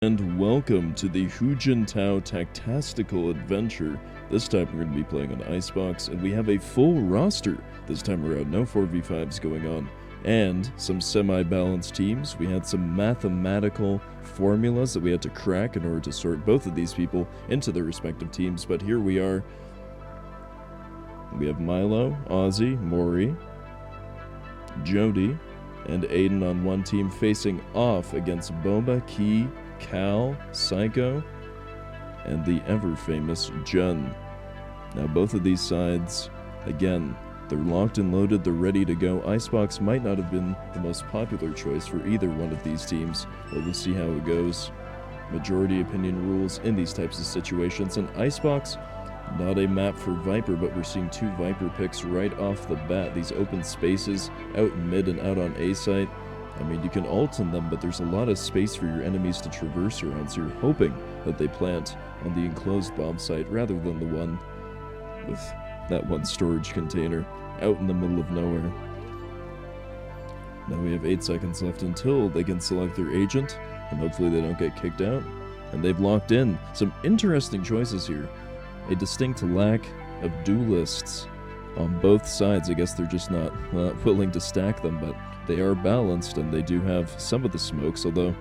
And welcome to the Jintao Tactastical adventure. This time we're going to be playing on Icebox, and we have a full roster this time around. No 4v5s going on, and some semi-balanced teams. We had some mathematical formulas that we had to crack in order to sort both of these people into their respective teams, but here we are. We have Milo, Ozzy, Maury, Jody, and Aiden on one team facing off against Boba, Key, Cal, Psycho, and the ever-famous Jun. Now both of these sides, again, they're locked and loaded, they're ready to go. Icebox might not have been the most popular choice for either one of these teams, but we'll see how it goes. Majority opinion rules in these types of situations, and Icebox, not a map for Viper, but we're seeing two Viper picks right off the bat. These open spaces, out mid and out on A site. I mean, you can ult in them, but there's a lot of space for your enemies to traverse around, so you're hoping that they plant on the enclosed bomb site rather than the one with that one storage container out in the middle of nowhere. Now we have 8 seconds left until they can select their agent, and hopefully they don't get kicked out. And they've locked in some interesting choices here. A distinct lack of duelists on both sides. I guess they're just not willing to stack them, but they are balanced, and they do have some of the smokes, although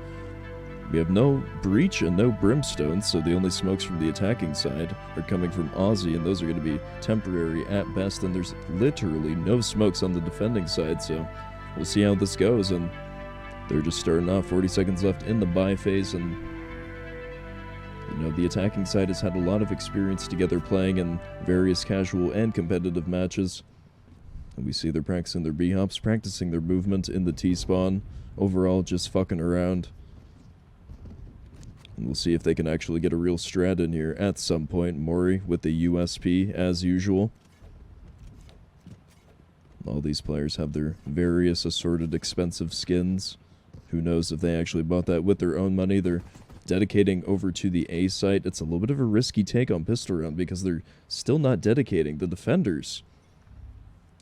we have no breach and no brimstone, so the only smokes from the attacking side are coming from Ozzy, and those are going to be temporary at best, and there's literally no smokes on the defending side, so we'll see how this goes. And they're just starting off, 40 seconds left in the buy phase, and you know, the attacking side has had a lot of experience together playing in various casual and competitive matches. And we see they're practicing their B-hops, practicing their movement in the T-spawn. Overall, just fucking around. And we'll see if they can actually get a real strat in here at some point. Maury with the USP, as usual. All these players have their various assorted expensive skins. Who knows if they actually bought that with their own money. They're dedicating over to the A site. It's a little bit of a risky take on pistol round because they're still not dedicating. The defenders,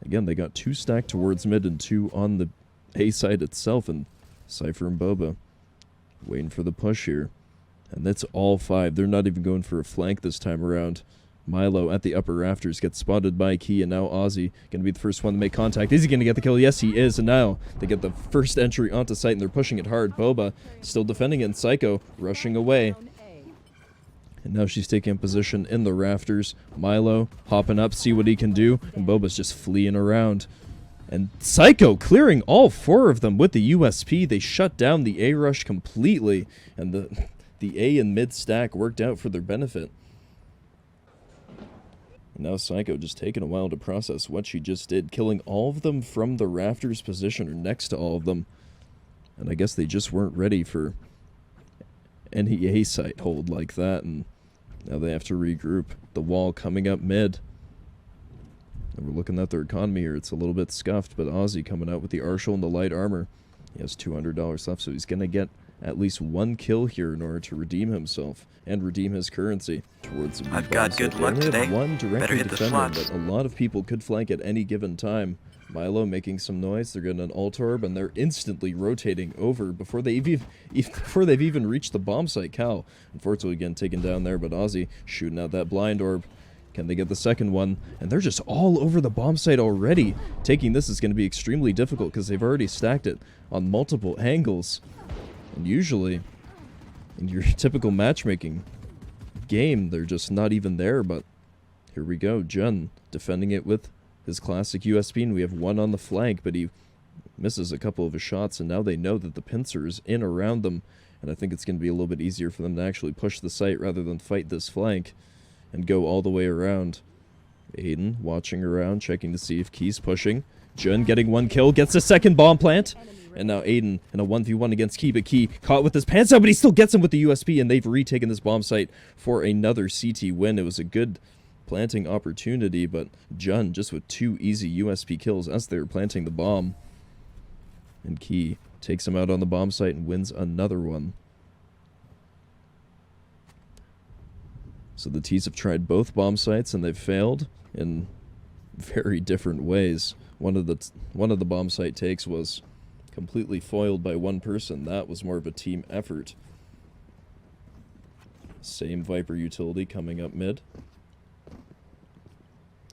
again, they got 2 stacked towards mid and 2 on the A site itself, and Cypher and Boba waiting for the push here. And that's all 5. They're not even going for a flank this time around. Milo at the upper rafters gets spotted by Key, and now Ozzy going to be the first one to make contact. Is he going to get the kill? Yes, he is, and now they get the first entry onto site, and they're pushing it hard. Boba still defending it, and Psycho rushing away. And now she's taking a position in the rafters. Milo hopping up, see what he can do, and Boba's just fleeing around. And Psycho clearing all 4 of them with the USP. They shut down the A rush completely, and the A and mid stack worked out for their benefit. And now Psycho just taking a while to process what she just did, killing all of them from the rafters position, or next to all of them. And I guess they just weren't ready for any A site hold like that, and now they have to regroup. The wall coming up mid. And we're looking at their economy here. It's a little bit scuffed, but Ozzy coming out with the Arshal and the light armor. He has $200 left, so he's going to get at least 1 kill here in order to redeem himself and redeem his currency towards the I've got good luck today. One Better directly hit the defending, slots. but a lot of people could flank at any given time. Milo making some noise. They're getting an ult orb, and they're instantly rotating over before they've even reached the bomb site. Cal, unfortunately, again taken down there, but Ozzy shooting out that blind orb. Can they get the second one? And they're just all over the bomb site already. Taking this is going to be extremely difficult because they've already stacked it on multiple angles. And usually, in your typical matchmaking game, they're just not even there, but here we go. Jun defending it with his classic USP, and we have 1 on the flank, but he misses a couple of his shots, and now they know that the pincer is in around them, and I think it's going to be a little bit easier for them to actually push the site rather than fight this flank and go all the way around. Aiden watching around, checking to see if Key's pushing. Jun getting 1 kill, gets a second bomb plant. And now Aiden in a 1v1 against Key, but Key caught with his pants out, but he still gets him with the USP, and they've retaken this bomb site for another CT win. It was a good planting opportunity, but Jun just with 2 easy USP kills as they were planting the bomb. And Key takes him out on the bomb site and wins another one. So the T's have tried both bomb sites, and they've failed in very different ways. One of the bomb site takes was completely foiled by one person. That was more of a team effort. Same Viper utility coming up mid.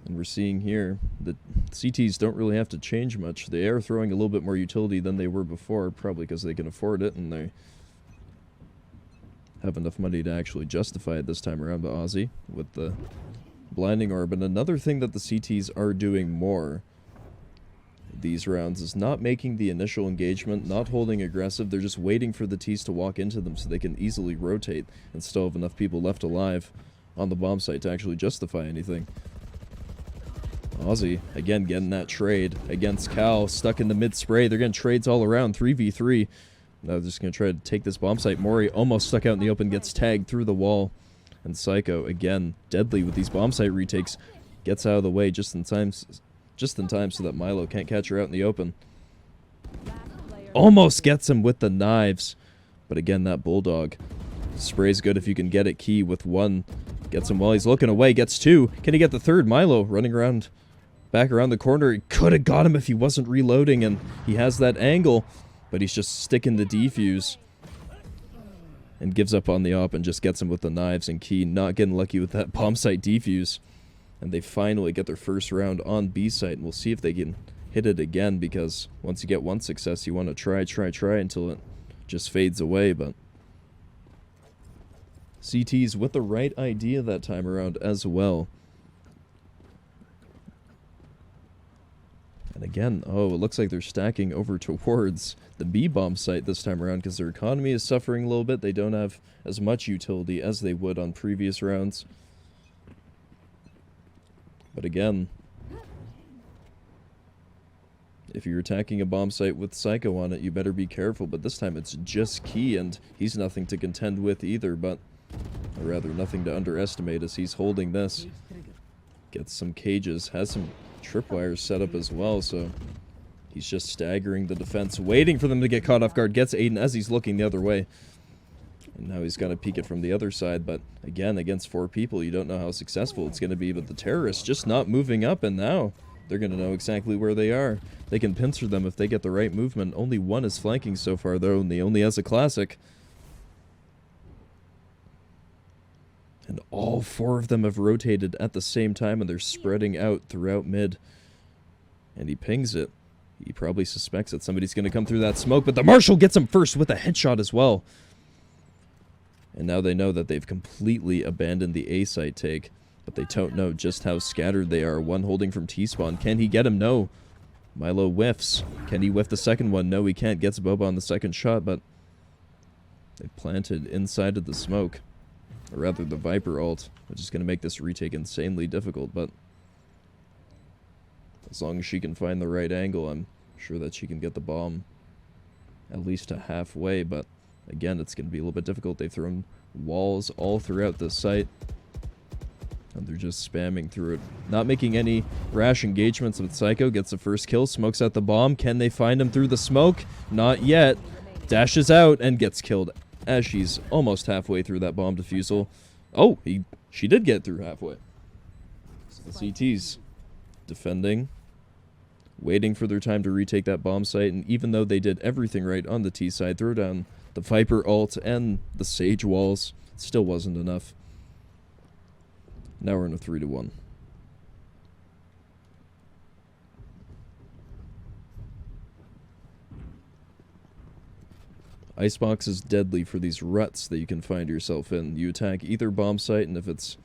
And we're seeing here that CTs don't really have to change much. They are throwing a little bit more utility than they were before, probably because they can afford it and they have enough money to actually justify it this time around. But Aussie with the blinding orb. And another thing that the CTs are doing more these rounds is not making the initial engagement, not holding aggressive. They're just waiting for the Ts to walk into them so they can easily rotate and still have enough people left alive on the bomb site to actually justify anything. Aussie, again, getting that trade against Cal, stuck in the mid-spray. They're getting trades all around, 3v3. Now they're just going to try to take this bomb site. Mori almost stuck out in the open, gets tagged through the wall. And Psycho, again, deadly with these bomb site retakes, gets out of the way just in time so that Milo can't catch her out in the open. Almost gets him with the knives. But again, that Bulldog. Spray's good if you can get it. Key with one. Gets him while he's looking away. Gets two. Can he get the third? Milo running around, back around the corner. He could have got him if he wasn't reloading, and he has that angle. But he's just sticking the defuse. And gives up on the op and just gets him with the knives. And Key not getting lucky with that bomb site defuse. And they finally get their first round on B site. And we'll see if they can hit it again, because once you get one success, you want to try until it just fades away. But CT's with the right idea that time around as well. And again, oh, it looks like they're stacking over towards the B-bomb site this time around because their economy is suffering a little bit. They don't have as much utility as they would on previous rounds. But again, if you're attacking a bomb site with Psycho on it, you better be careful. But this time it's just Key, and he's nothing to contend with either, but or rather nothing to underestimate as he's holding this. Gets some cages, has some tripwires set up as well, so he's just staggering the defense, waiting for them to get caught off guard. Gets Aiden as he's looking the other way. And now he's going to peek it from the other side, but again, against 4 people, you don't know how successful it's going to be. But the terrorists just not moving up, and now they're going to know exactly where they are. They can pincer them if they get the right movement. Only one is flanking so far, though, and he only has a classic. And all 4 of them have rotated at the same time, and they're spreading out throughout mid. And he pings it. He probably suspects that somebody's going to come through that smoke, but the Marshal gets him first with a headshot as well. And now they know that they've completely abandoned the A site take, but they don't know just how scattered they are. One holding from T-spawn. Can he get him? No. Milo whiffs. Can he whiff the second one? No, he can't. Gets Boba on the second shot, but they planted inside of the smoke. Or rather, the Viper ult, which is going to make this retake insanely difficult, but as long as she can find the right angle, I'm sure that she can get the bomb at least to halfway, but again, it's going to be a little bit difficult. They've thrown walls all throughout this site, and they're just spamming through it. Not making any rash engagements with Psycho. Gets the first kill, smokes out the bomb. Can they find him through the smoke? Not yet. Dashes out and gets killed as she's almost halfway through that bomb defusal. Oh, she did get through halfway. So the CTs defending, waiting for their time to retake that bomb site, and even though they did everything right on the T side, throw down the Viper ult and the Sage walls, it still wasn't enough. Now we're in a 3-1. Icebox is deadly for these ruts that you can find yourself in. You attack either bomb site, and if it's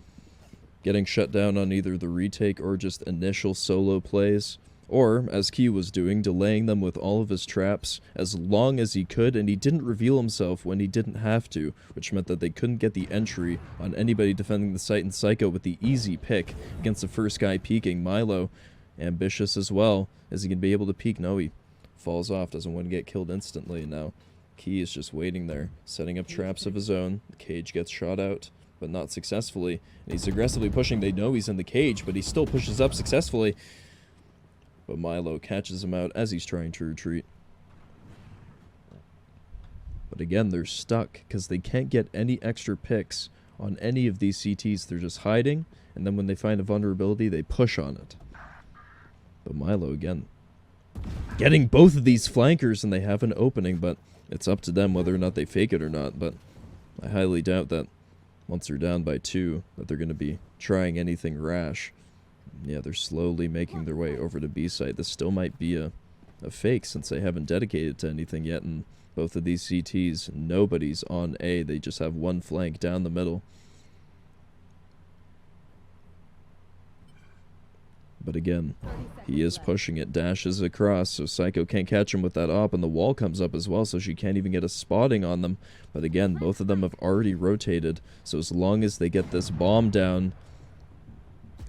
getting shut down on either the retake or just initial solo plays, or, as Key was doing, delaying them with all of his traps as long as he could, and he didn't reveal himself when he didn't have to, which meant that they couldn't get the entry on anybody defending the site, and Psycho with the easy pick against the first guy peeking. Milo, ambitious as well. Is he going to be able to peek? No, he falls off, doesn't want to get killed instantly. Now, Key is just waiting there, setting up traps of his own. The cage gets shot out, but not successfully, and he's aggressively pushing. They know he's in the cage, but he still pushes up successfully. But Milo catches him out as he's trying to retreat. But again, they're stuck because they can't get any extra picks on any of these CTs. They're just hiding, and then when they find a vulnerability, they push on it. But Milo, again, getting both of these flankers, and they have an opening, but it's up to them whether or not they fake it or not. But I highly doubt that once they're down by 2, that they're going to be trying anything rash. Yeah, they're slowly making their way over to B site. This still might be a fake since they haven't dedicated to anything yet, and both of these CTs, nobody's on A. They just have one flank down the middle. But again, he is pushing it, dashes across, so Psycho can't catch him with that op, and the wall comes up as well, so she can't even get a spotting on them. But again, both of them have already rotated, so as long as they get this bomb down,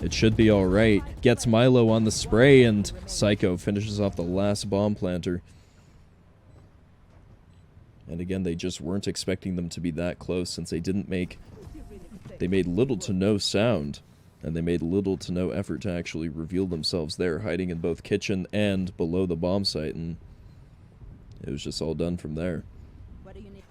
it should be alright. Gets Milo on the spray, and Psycho finishes off the last bomb planter. And again, they just weren't expecting them to be that close, since they made little to no sound. And they made little to no effort to actually reveal themselves there, hiding in both kitchen and below the bomb site, and it was just all done from there. What do you need?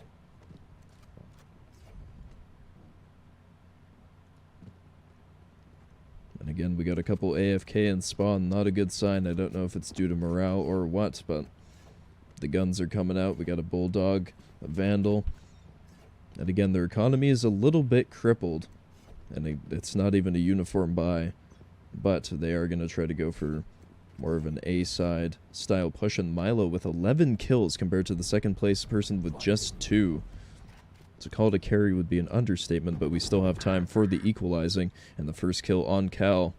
And again, we got a couple AFK in spawn, not a good sign. I don't know if it's due to morale or what, but the guns are coming out. We got a Bulldog, a Vandal, and again, their economy is a little bit crippled. And it's not even a uniform buy, but they are going to try to go for more of an A-side style push. And Milo with 11 kills compared to the second place person with just 2. To call it a carry would be an understatement, but we still have time for the equalizing. And the first kill on Cal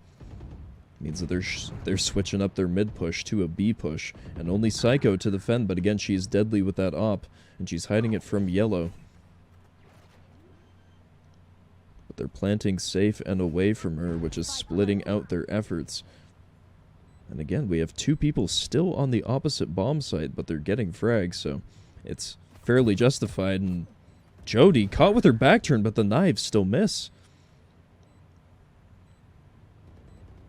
means that they're switching up their mid push to a B push. And only Psycho to defend, but again, she is deadly with that op, and she's hiding it from Yellow. They're planting safe and away from her, which is splitting out their efforts. And again, we have 2 people still on the opposite bomb site, but they're getting frags, so it's fairly justified. And Jody caught with her back turn, but the knives still miss.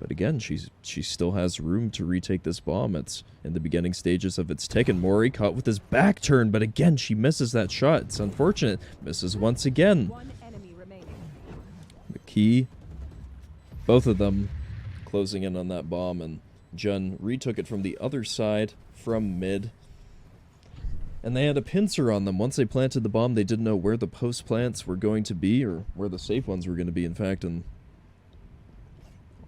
But again, she still has room to retake this bomb. It's in the beginning stages of its tick, and Mori caught with his back turn, but again, she misses that shot. It's unfortunate. Misses once again. Key, both of them closing in on that bomb, and Jun retook it from the other side, from mid. And they had a pincer on them. Once they planted the bomb, they didn't know where the post plants were going to be, or where the safe ones were going to be, in fact, and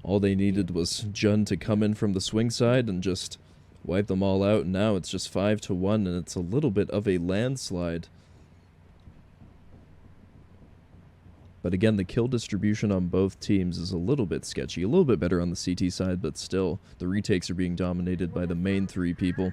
all they needed was Jun to come in from the swing side and just wipe them all out, and now it's just 5-1, and it's a little bit of a landslide. But again, the kill distribution on both teams is a little bit sketchy. A little bit better on the CT side, but still, the retakes are being dominated by the main 3 people.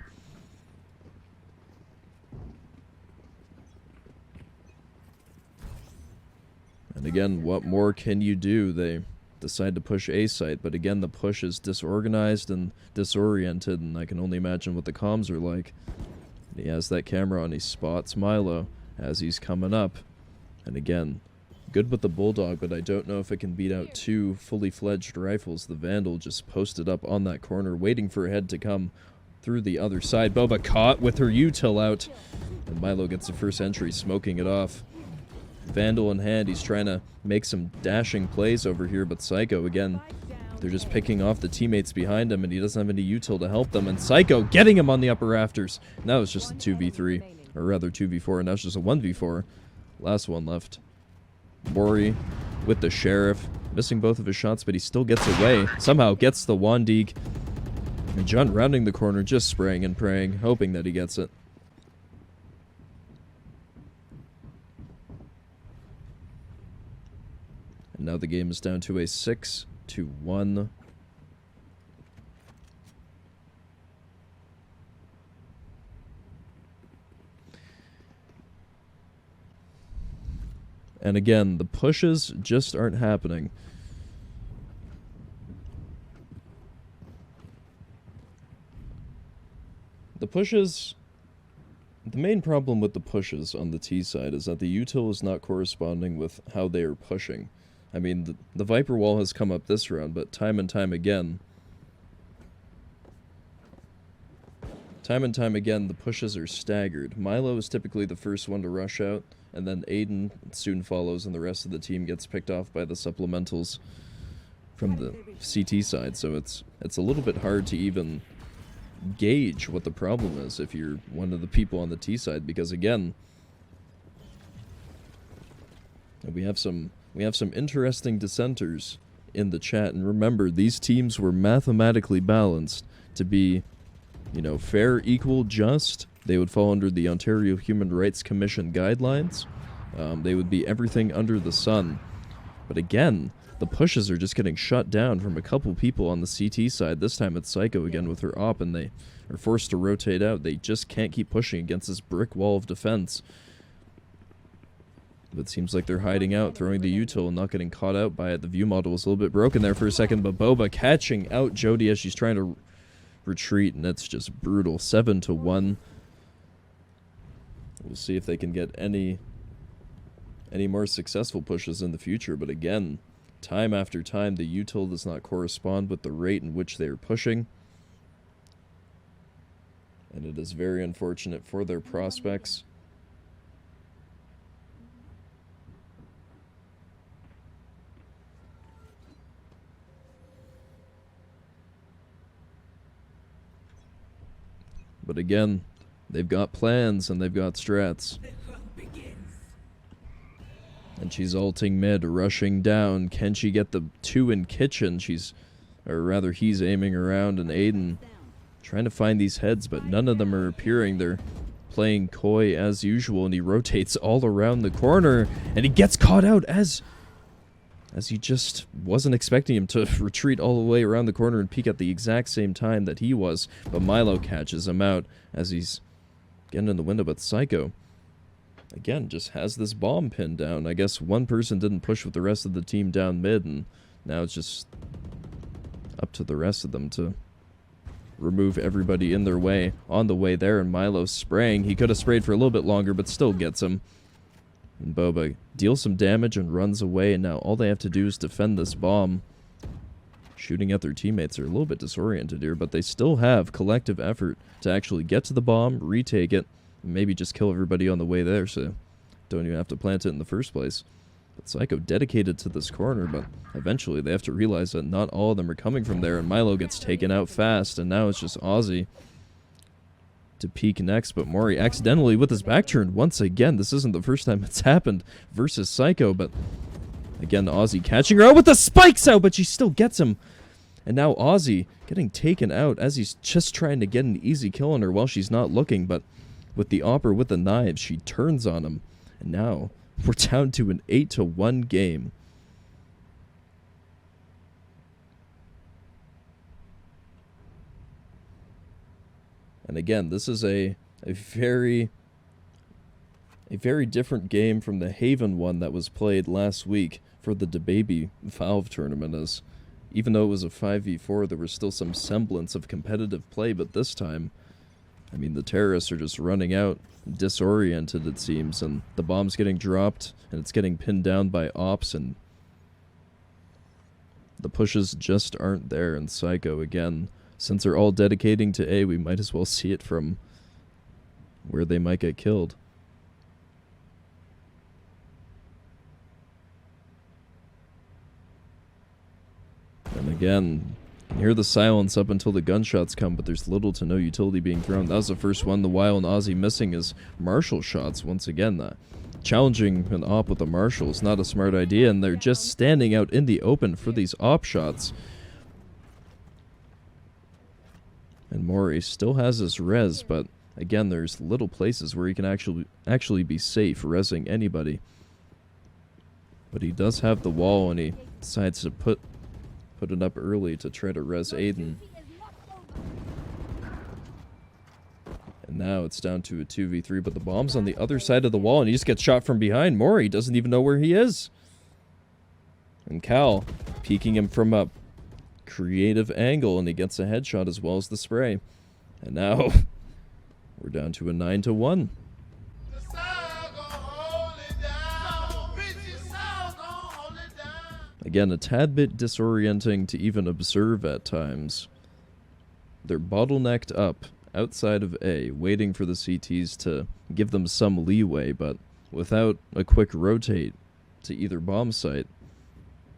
And again, what more can you do? They decide to push A site, but again, the push is disorganized and disoriented, and I can only imagine what the comms are like. He has that camera on, he spots Milo as he's coming up. And again, good with the Bulldog, but I don't know if it can beat out 2 fully fledged rifles. The Vandal just posted up on that corner, waiting for a head to come through the other side. Boba caught with her util out, and Milo gets the first entry, smoking it off. Vandal in hand, he's trying to make some dashing plays over here, but Psycho, again, they're just picking off the teammates behind him, and he doesn't have any util to help them, and Psycho getting him on the upper rafters. Now it's just a 2v3, or rather 2v4, and now it's just a 1v4. Last one left. Mori with the Sheriff, missing both of his shots, but he still gets away. Somehow gets the Wandig. And Jun rounding the corner, just spraying and praying, hoping that he gets it. And now the game is down to a 6-1. And again, the pushes just aren't happening. The main problem with the pushes on the T side is that the util is not corresponding with how they are pushing. I mean, the Viper wall has come up this round, but time and time again, the pushes are staggered. Milo is typically the first one to rush out, and then Aiden soon follows, and the rest of the team gets picked off by the supplementals from the CT side. So it's a little bit hard to even gauge what the problem is if you're one of the people on the T side, because again, And we have some interesting dissenters in the chat. And remember, these teams were mathematically balanced to be, you know, fair, equal, just. They would fall under the Ontario Human Rights Commission guidelines. They would be everything under the sun. But again, the pushes are just getting shut down from a couple people on the CT side. This time it's Psycho again with her op, and they are forced to rotate out. They just can't keep pushing against this brick wall of defense. But it seems like they're hiding out, throwing the util and not getting caught out by it. The view model was a little bit broken there for a second, but Boba catching out Jody as she's trying to retreat, and it's just brutal. 7-1. We'll see if they can get any more successful pushes in the future, but again, time after time, the util does not correspond with the rate in which they are pushing. And it is very unfortunate for their prospects. But again, they've got plans and they've got strats. And she's ulting mid, rushing down. Can she get the 2 in kitchen? Or rather, he's aiming around, and Aiden trying to find these heads, but none of them are appearing. They're playing coy as usual, and he rotates all around the corner, and he gets caught out as he just wasn't expecting him to retreat all the way around the corner and peek at the exact same time that he was. But Milo catches him out as he's getting in the window, but Psycho, again, just has this bomb pinned down. I guess one person didn't push with the rest of the team down mid, and now it's just up to the rest of them to remove everybody in their way on the way there. And Milo spraying. He could have sprayed for a little bit longer, but still gets him. And Boba deals some damage and runs away, and now all they have to do is defend this bomb. Shooting at their teammates are a little bit disoriented here, but they still have collective effort to actually get to the bomb, retake it, and maybe just kill everybody on the way there, so don't even have to plant it in the first place. But Psycho dedicated to this corner, but eventually they have to realize that not all of them are coming from there, and Milo gets taken out fast, and now it's just Ozzy to peek next, but Mori accidentally with his back turned once again. This isn't the first time it's happened versus Psycho, but again, Ozzy catching her out with the spikes out, but she still gets him. And now Ozzy getting taken out as he's just trying to get an easy kill on her while she's not looking, but with the opera with the knives, she turns on him. And now we're down to an 8-1 game. And again, this is a very different game from the Haven one that was played last week for the DeBaby Valve tournament, as even though it was a 5v4, there was still some semblance of competitive play, but this time, I mean, the terrorists are just running out, disoriented it seems, and the bomb's getting dropped, and it's getting pinned down by ops, and the pushes just aren't there. And Psycho, again, since they're all dedicating to A, we might as well see it from where they might get killed. And again, you can hear the silence up until the gunshots come, but there's little to no utility being thrown. That was the first one. The Weil and Ozzy missing his Marshall shots once again. Challenging an op with a Marshall is not a smart idea, and they're just standing out in the open for these op shots. And Mori still has his res, but again, there's little places where he can actually be safe resing anybody. But he does have the wall, and he decides to put it up early to try to res Aiden. And now it's down to a 2v3, but the bomb's on the other side of the wall, and he just gets shot from behind. Mori doesn't even know where he is. And Cal peeking him from a creative angle, and he gets a headshot as well as the spray. And now we're down to a 9-1. Again, a tad bit disorienting to even observe at times. They're bottlenecked up outside of A, waiting for the CTs to give them some leeway, but without a quick rotate to either bomb site,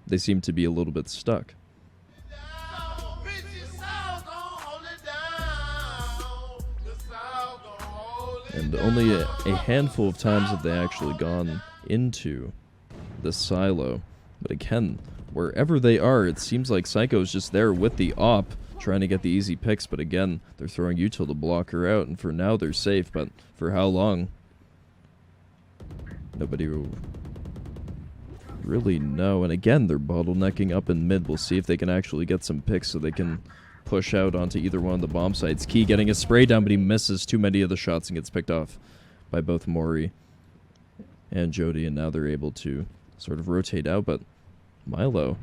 they seem to be a little bit stuck. And only a handful of times have they actually gone into this silo. But again, wherever they are, it seems like Psycho's just there with the op, trying to get the easy picks. But again, they're throwing Util to block her out, and for now they're safe. But for how long? Nobody will really know. And again, they're bottlenecking up in mid. We'll see if they can actually get some picks so they can push out onto either one of the bomb sites. Key getting a spray down, but he misses too many of the shots and gets picked off by both Mori and Jody, and now they're able to sort of rotate out. But Milo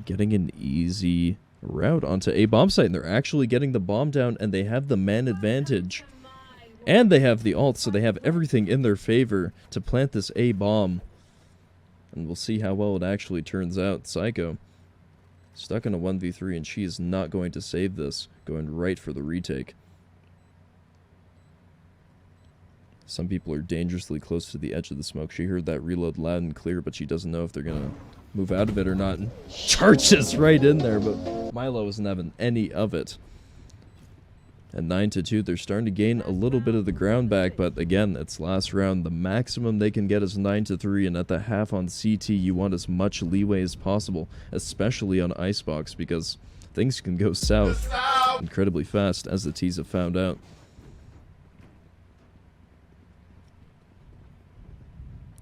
getting an easy route onto a bomb site, and they're actually getting the bomb down, and they have the man advantage. And they have the ult, so they have everything in their favor to plant this A bomb. And we'll see how well it actually turns out. Psycho stuck in a 1v3, and she is not going to save this, going right for the retake. Some people are dangerously close to the edge of the smoke. She heard that reload loud and clear, but she doesn't know if they're going to move out of it or not. And charges right in there, but Milo isn't having any of it. At 9-2, they're starting to gain a little bit of the ground back, but again, it's last round. The maximum they can get is 9-3, and at the half on CT, you want as much leeway as possible, especially on Icebox, because things can go south incredibly fast, as the T's have found out.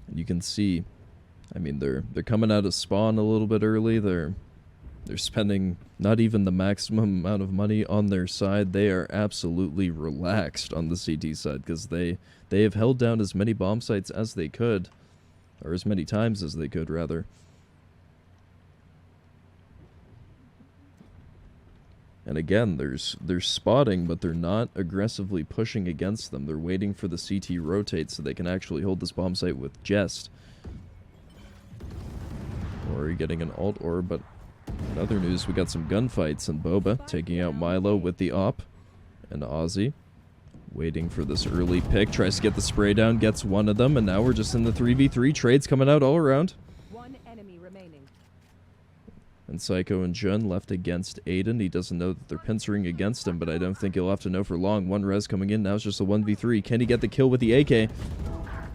And you can see, I mean, they're coming out of spawn a little bit early. They're spending not even the maximum amount of money on their side. They are absolutely relaxed on the CT side because they have held down as many bomb sites as they could, or as many times as they could, rather. And again, they're spotting, but they're not aggressively pushing against them. They're waiting for the CT rotate so they can actually hold this bomb site with Jest. Or getting an alt orb, but in other news, we got some gunfights, and Boba taking out Milo with the op, and Ozzy waiting for this early pick, tries to get the spray down, gets one of them, and now we're just in the 3v3. Trades coming out all around. One enemy remaining. And Psycho and Jun left against Aiden. He doesn't know that they're pincering against him, but I don't think he'll have to know for long. One res coming in, now it's just a 1v3. Can he get the kill with the AK?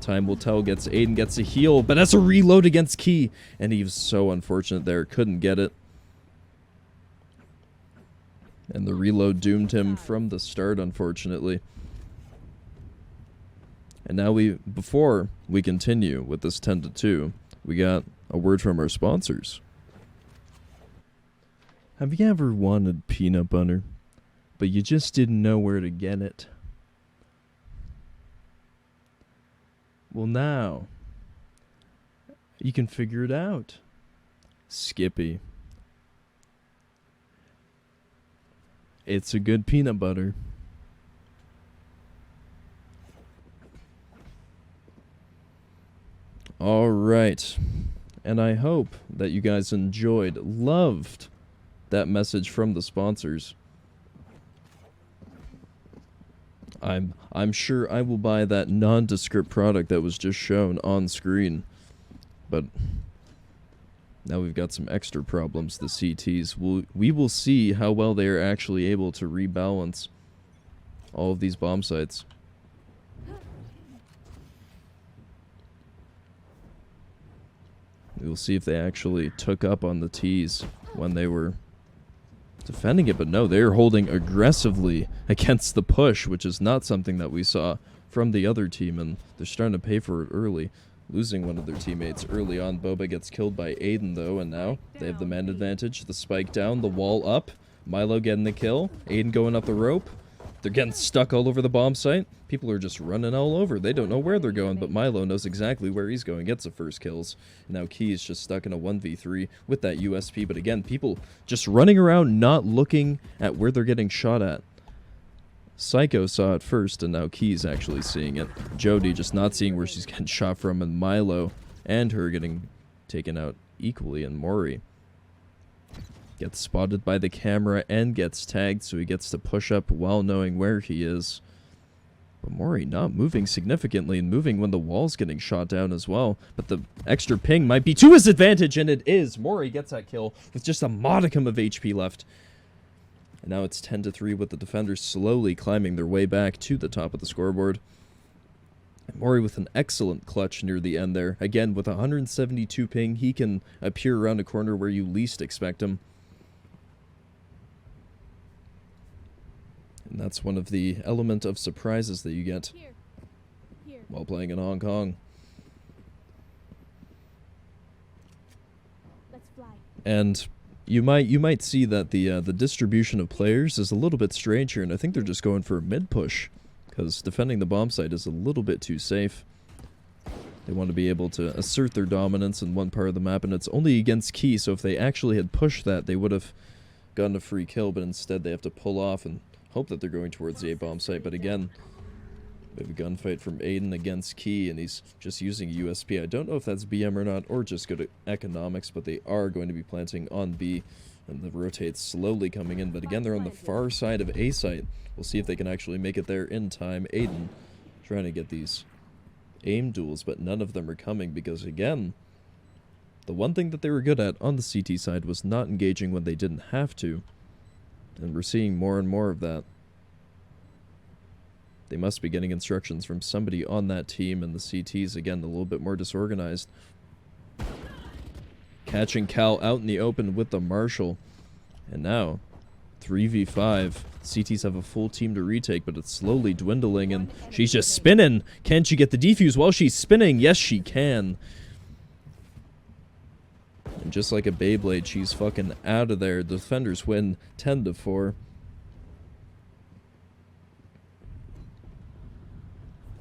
Time will tell. Aiden gets a heal, but that's a reload against Key, and he was so unfortunate there, couldn't get it. And the reload doomed him from the start, unfortunately. And now before we continue with this 10-2, we got a word from our sponsors. Have you ever wanted peanut butter, but you just didn't know where to get it? Well, now you can figure it out. Skippy. It's a good peanut butter. All right. And I hope that you guys loved that message from the sponsors. I'm sure I will buy that nondescript product that was just shown on screen. But now we've got some extra problems, the CTs. We will see how well they are actually able to rebalance all of these bomb sites. We will see if they actually took up on the T's when they were defending it, but no, they're holding aggressively against the push, which is not something that we saw from the other team, and they're starting to pay for it early, losing one of their teammates early on. Boba gets killed by Aiden, though, and now they have the man advantage. The spike down, the wall up, Milo getting the kill, Aiden going up the rope. They're getting stuck all over the bomb site. People are just running all over. They don't know where they're going, but Milo knows exactly where he's going. Gets the first kills. Now Key is just stuck in a 1v3 with that USP. But again, people just running around, not looking at where they're getting shot at. Psycho saw it first, and now Key's actually seeing it. Jody just not seeing where she's getting shot from, and Milo and her getting taken out equally, and Mori gets spotted by the camera and gets tagged, so he gets to push up while knowing where he is. But Mori not moving significantly, and moving when the wall's getting shot down as well. But the extra ping might be to his advantage, and it is. Mori gets that kill with just a modicum of HP left. And now it's 10-3 with the defenders slowly climbing their way back to the top of the scoreboard. Mori with an excellent clutch near the end there. Again, with 172 ping, he can appear around a corner where you least expect him. And that's one of the element of surprises that you get while playing in Hong Kong. Let's fly. And you might see that the distribution of players is a little bit strange here, and I think they're just going for a mid push, because defending the bomb site is a little bit too safe. They want to be able to assert their dominance in one part of the map, and it's only against Key, so if they actually had pushed that, they would have gotten a free kill, but instead they have to pull off and hope that they're going towards the A bomb site. But again, we have a gunfight from Aiden against Key, and he's just using a USP. I don't know if that's BM or not, or just good at economics, but they are going to be planting on B, and the rotate's slowly coming in. But again, they're on the far side of A site. We'll see if they can actually make it there in time. Aiden trying to get these aim duels, but none of them are coming because, again, the one thing that they were good at on the CT side was not engaging when they didn't have to. And we're seeing more and more of that. They must be getting instructions from somebody on that team, and the CTs, again, a little bit more disorganized. Catching Cal out in the open with the Marshall. And now, 3v5. CTs have a full team to retake, but it's slowly dwindling, and she's just spinning. Can she get the defuse while she's spinning? Yes, she can. And just like a Beyblade, she's fucking out of there. The defenders win 10-4.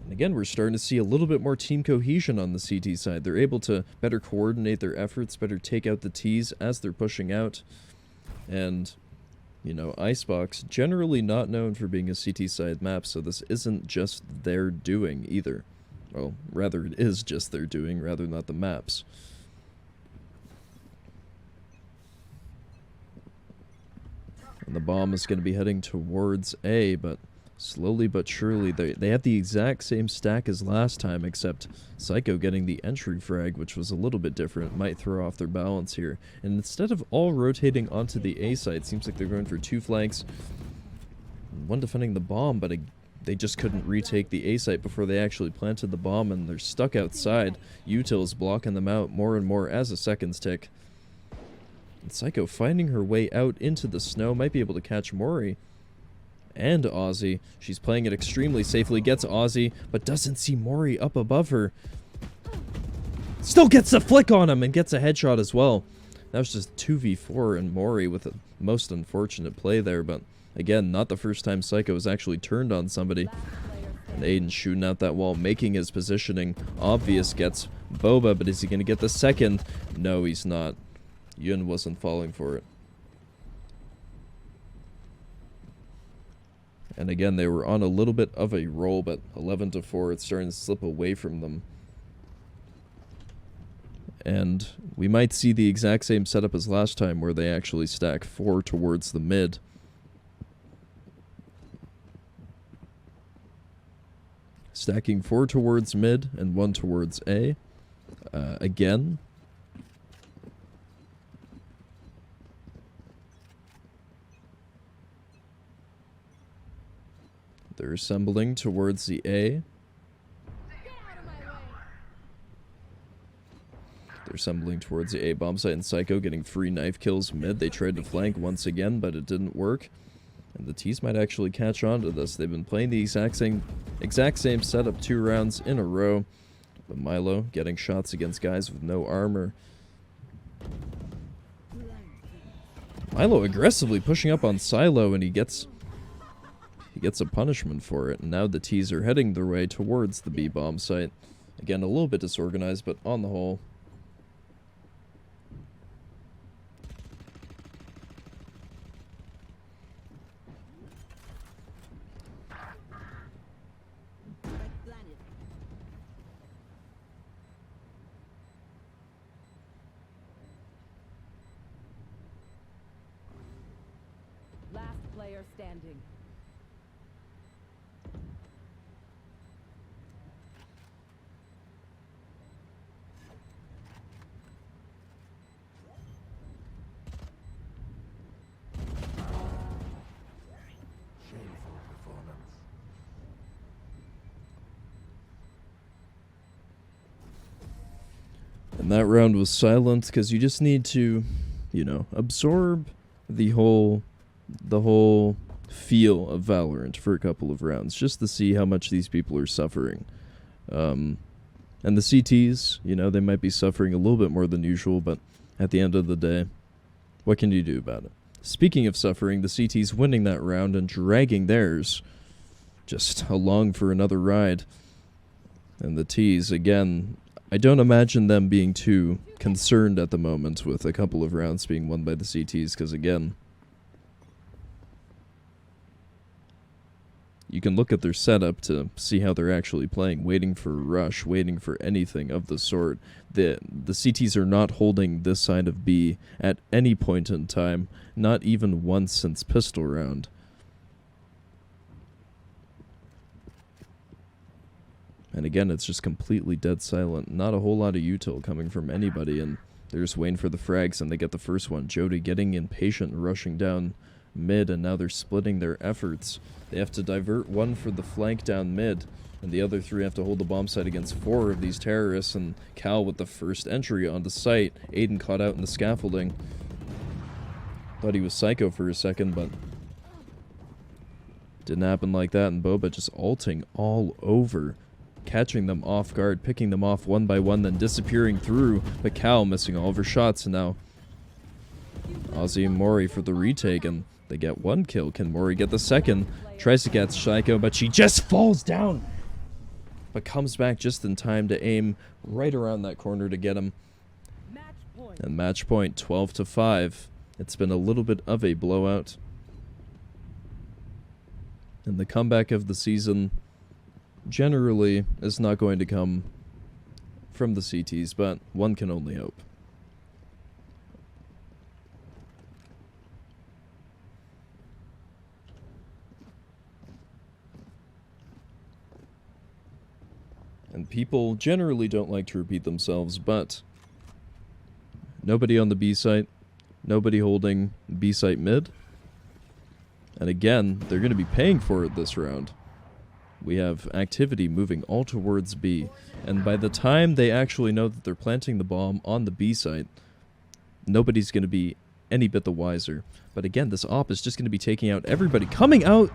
And again, we're starting to see a little bit more team cohesion on the CT side. They're able to better coordinate their efforts, better take out the Ts as they're pushing out. And, you know, Icebox, generally not known for being a CT side map, so this isn't just their doing either. Well, rather it is just their doing, rather not the maps. And the bomb is going to be heading towards A, but slowly but surely, they have the exact same stack as last time, except Psycho getting the entry frag, which was a little bit different, might throw off their balance here. And instead of all rotating onto the A side, seems like they're going for two flanks. One defending the bomb, but they just couldn't retake the A site before they actually planted the bomb, and they're stuck outside. Util's blocking them out more and more as the seconds tick. And Psycho finding her way out into the snow, might be able to catch Mori. And Aussie. She's playing it extremely safely, gets Aussie, but doesn't see Mori up above her. Still gets a flick on him and gets a headshot as well. That was just 2v4 and Mori with a most unfortunate play there, but again, not the first time Psycho has actually turned on somebody. And Aiden shooting out that wall, making his positioning obvious, gets Boba, but is he going to get the second? No, he's not. Yun wasn't falling for it. And again, they were on a little bit of a roll, but 11-4, it's starting to slip away from them. And we might see the exact same setup as last time, where they actually stack 4 towards the mid. Stacking 4 towards mid and 1 towards A. Again. They're assembling towards the A. They're assembling towards the A bomb site, and Psycho getting free knife kills mid. They tried to flank once again, but it didn't work. And the T's might actually catch on to this. They've been playing the exact same setup 2 rounds in a row. But Milo getting shots against guys with no armor. Milo aggressively pushing up on Silo, and he gets a punishment for it, and now the T's are heading their way towards the B bomb site. Again, a little bit disorganized, but on the whole. Last player standing. And that round was silent because you just need to, you know, absorb the whole feel of Valorant for a couple of rounds, just to see how much these people are suffering. And the CTs, you know, they might be suffering a little bit more than usual, but at the end of the day, what can you do about it? Speaking of suffering, the CTs winning that round and dragging theirs just along for another ride. And the Ts, again, I don't imagine them being too concerned at the moment with a couple of rounds being won by the CTs, because again, you can look at their setup to see how they're actually playing, waiting for a rush, waiting for anything of the sort. The CTs are not holding this side of B at any point in time, not even once since pistol round. And again, it's just completely dead silent. Not a whole lot of util coming from anybody, and they're just waiting for the frags, and they get the first one. Jody getting impatient, rushing down mid, and now they're splitting their efforts. They have to divert one for the flank down mid, and the other three have to hold the bomb site against 4 of these terrorists, and Cal with the first entry onto site. Aiden caught out in the scaffolding. Thought he was Psycho for a second, but didn't happen like that, and Boba just ulting all over, catching them off guard, picking them off one by one, then disappearing through, but Cal missing all of her shots, and now Ozzy and Mori for the retake, and they get 1 kill. Can Mori get the second? Tries to catch Psycho, but she just falls down, but comes back just in time to aim right around that corner to get him. And match point, 12-5. It's been a little bit of a blowout. And the comeback of the season generally is not going to come from the CTs, but one can only hope. And people generally don't like to repeat themselves, but nobody on the B site, nobody holding B site mid. And again, they're going to be paying for it this round. We have activity moving all towards B, and by the time they actually know that they're planting the bomb on the B site, nobody's going to be any bit the wiser. But again, this op is just going to be taking out everybody. Coming out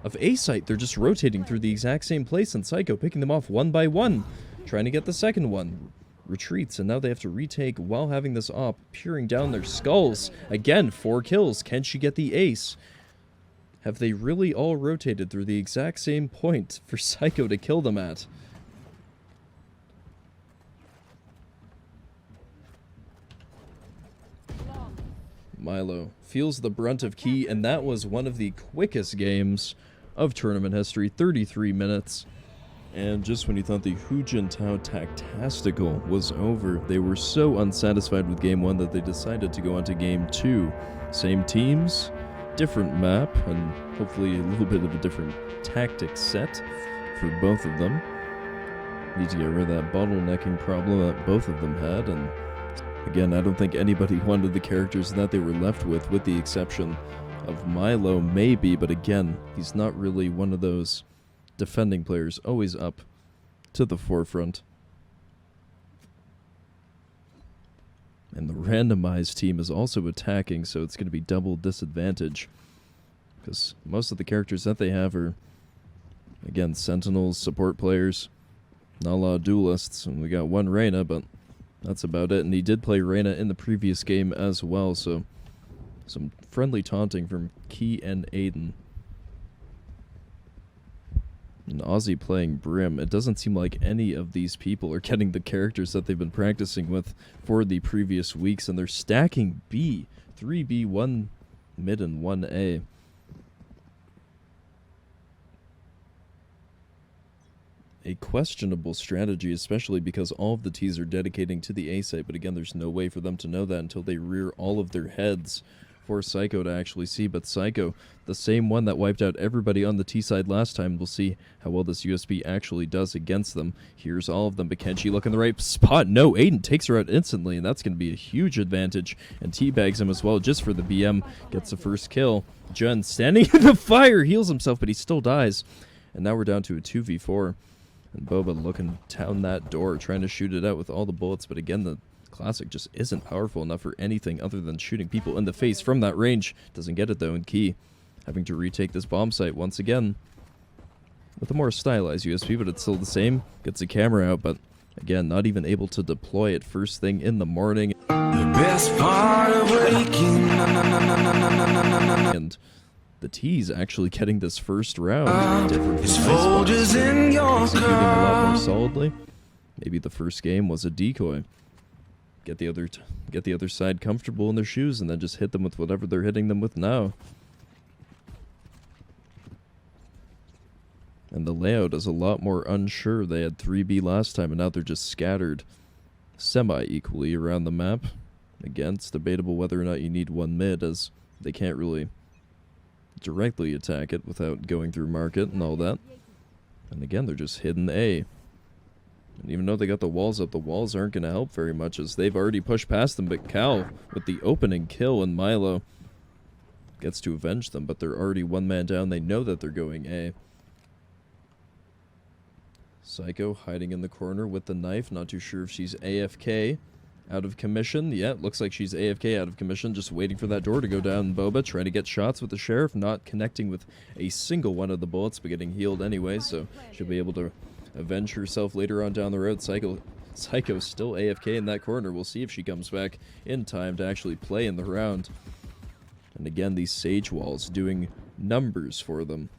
of A site, they're just rotating through the exact same place, and Psycho picking them off one by one, trying to get the second one. Retreats, and now they have to retake while having this op peering down their skulls. Again, 4 kills. Can she get the ace? Have they really all rotated through the exact same point for Psycho to kill them at? Milo feels the brunt of key, and that was one of the quickest games of tournament history, 33 minutes. And just when you thought the Jintao Tactastical was over, they were so unsatisfied with Game 1 that they decided to go on to Game 2. Same teams, different map, and hopefully a little bit of a different tactic set for both of them. Need to get rid of that bottlenecking problem that both of them had, and again, I don't think anybody wanted the characters that they were left with the exception of Milo, maybe, but again, he's not really one of those defending players, always up to the forefront. And the randomized team is also attacking, so it's going to be double disadvantage, because most of the characters that they have are, again, sentinels, support players, not a lot of duelists, and we got one Reyna, but that's about it. And he did play Reyna in the previous game as well, so some friendly taunting from Key and Aiden. And Ozzy playing Brim. It doesn't seem like any of these people are getting the characters that they've been practicing with for the previous weeks, and they're stacking B. 3B, 1 mid, and 1A. A questionable strategy, especially because all of the Ts are dedicating to the A site, but again, there's no way for them to know that until they rear all of their heads for Psycho to actually see. But Psycho, the same one that wiped out everybody on the T side last time, we'll see how well this USB actually does against them. Here's all of them, but can she look in the right spot? No, Aiden takes her out instantly, and that's going to be a huge advantage, and teabags him as well just for the BM, gets the first kill. Jun standing in the fire, heals himself, but he still dies, and now we're down to a 2v4. And Boba looking down that door, trying to shoot it out with all the bullets. But again, the Classic just isn't powerful enough for anything other than shooting people in the face from that range. Doesn't get it though, and Key having to retake this bomb site once again with a more stylized USP, but it's still the same. Gets the camera out, but again, not even able to deploy it first thing in the morning. The best part of waking. And the T's actually getting this first round different from It's Icebox. Folgers in your Executing a lot more cup. solidly. Maybe the first game was a decoy. Get the other side comfortable in their shoes and then just hit them with whatever they're hitting them with now. And the layout is a lot more unsure. They had 3B last time, and now they're just scattered semi-equally around the map. Again, it's debatable whether or not you need one mid, as they can't really directly attack it without going through market and all that. And again, they're just hidden A. And even though they got the walls up, the walls aren't going to help very much, as they've already pushed past them. But Cal, with the opening kill, and Milo gets to avenge them, but they're already one man down. They know that they're going A. Psycho hiding in the corner with the knife. Not too sure if she's AFK. Out of commission. Yeah, looks like she's AFK out of commission. Just waiting for that door to go down. Boba trying to get shots with the Sheriff. Not connecting with a single one of the bullets, but getting healed anyway. So she'll be able to avenge herself later on down the road. Psycho's still AFK in that corner. We'll see if she comes back in time to actually play in the round. And again, these Sage walls doing numbers for them.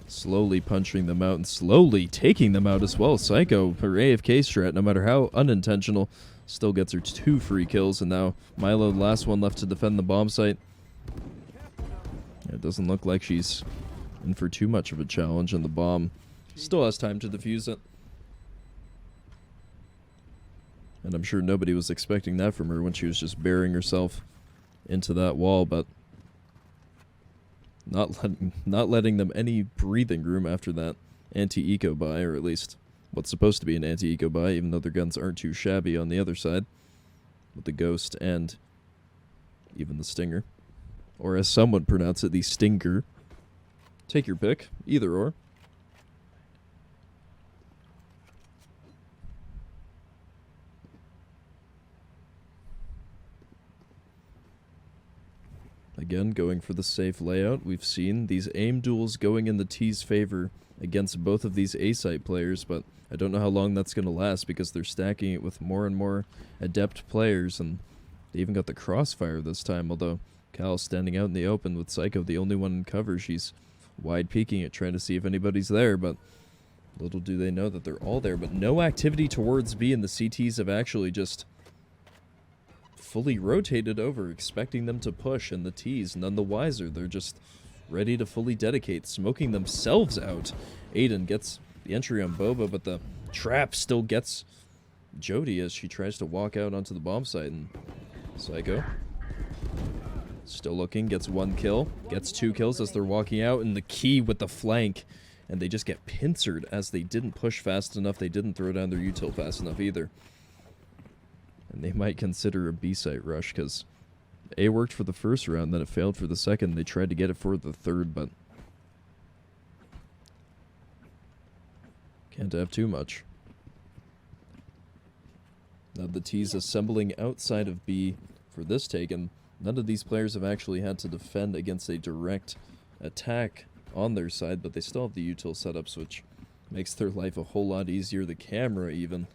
Slowly punching them out and slowly taking them out as well. Psycho, her AFK strat, no matter how unintentional, still gets her 2 free kills. And now Milo, the last one left to defend the bomb site. It doesn't look like she's in for too much of a challenge, and the bomb still has time to defuse it. And I'm sure nobody was expecting that from her when she was just burying herself into that wall, but not letting them any breathing room after that anti-eco buy, or at least what's supposed to be an anti-eco buy, even though their guns aren't too shabby on the other side, with the Ghost and even the Stinger. Or as some would pronounce it, the Stinger. Take your pick, either or. Again, going for the safe layout. We've seen these aim duels going in the T's favor against both of these A-site players, but I don't know how long that's going to last because they're stacking it with more and more adept players, and they even got the crossfire this time, although Cal's standing out in the open with Psycho, the only one in cover. She's wide peeking it, trying to see if anybody's there, but little do they know that they're all there. But no activity towards B, and the CTs have actually just fully rotated over, expecting them to push, and the T's none the wiser. They're just ready to fully dedicate, smoking themselves out. Aiden gets the entry on Boba, but the trap still gets Jody as she tries to walk out onto the bomb site, and Psycho still looking, gets 1 kill, gets 2 kills as they're walking out, and the Key with the flank, and they just get pincered as they didn't push fast enough. They didn't throw down their util fast enough either. And they might consider a B-site rush, because A worked for the first round, then it failed for the second. They tried to get it for the third, but can't have too much. Now the T's assembling outside of B for this take, and none of these players have actually had to defend against a direct attack on their side, but they still have the util setups, which makes their life a whole lot easier. The camera even.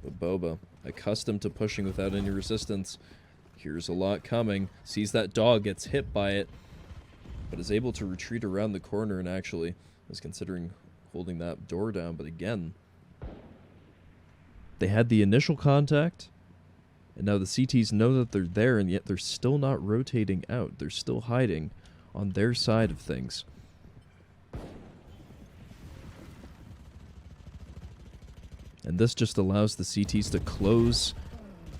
But Boba, accustomed to pushing without any resistance, hears a lot coming, sees that dog, gets hit by it, but is able to retreat around the corner, and actually is considering holding that door down. But again, they had the initial contact, and now the CTs know that they're there, and yet they're still not rotating out. They're still hiding on their side of things. And this just allows the CTs to close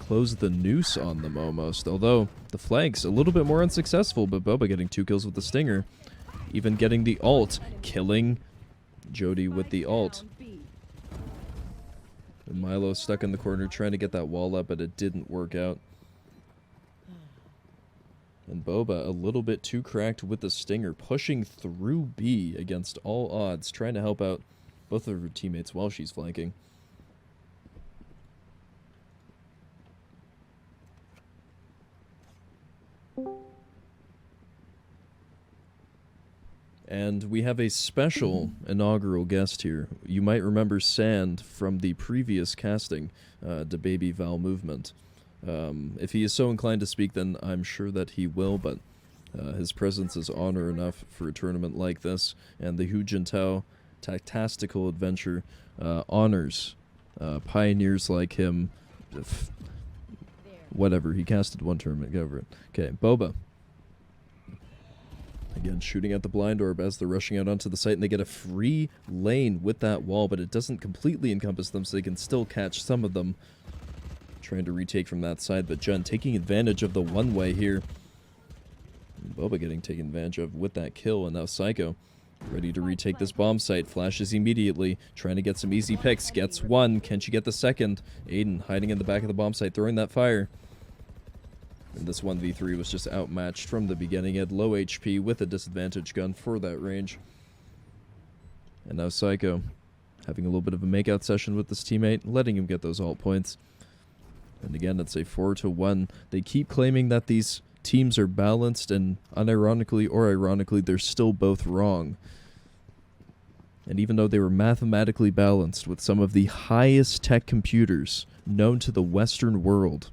the noose on them almost. Although the flank's a little bit more unsuccessful, but Boba getting 2 kills with the Stinger. Even getting the ult, killing Jody with the ult. And Milo stuck in the corner trying to get that wall up, but it didn't work out. And Boba a little bit too cracked with the stinger, pushing through B against all odds, trying to help out both of her teammates while she's flanking. And we have a special inaugural guest here. You might remember Sand from the previous casting, the Baby Val movement. If he is so inclined to speak, then I'm sure that he will, but his presence is honor enough for a tournament like this, and the Jintao Tactastical adventure honors pioneers like him. Whatever, he casted one tournament, go over it. Okay, Boba. Again, shooting at the blind orb as they're rushing out onto the site, and they get a free lane with that wall, but it doesn't completely encompass them, so they can still catch some of them. Trying to retake from that side, but Jun taking advantage of the one-way here. Boba getting taken advantage of with that kill, and now Psycho ready to retake this bomb site. Flashes immediately, trying to get some easy picks. Gets one. Can she get the second? Aiden hiding in the back of the bomb site, throwing that fire. And this 1v3 was just outmatched from the beginning. He had low HP with a disadvantage gun for that range. And now Psycho having a little bit of a makeout session with this teammate, letting him get those ult points. And again, it's a 4-1. They keep claiming that these teams are balanced, and unironically or ironically, they're still both wrong. And even though they were mathematically balanced with some of the highest tech computers known to the Western world,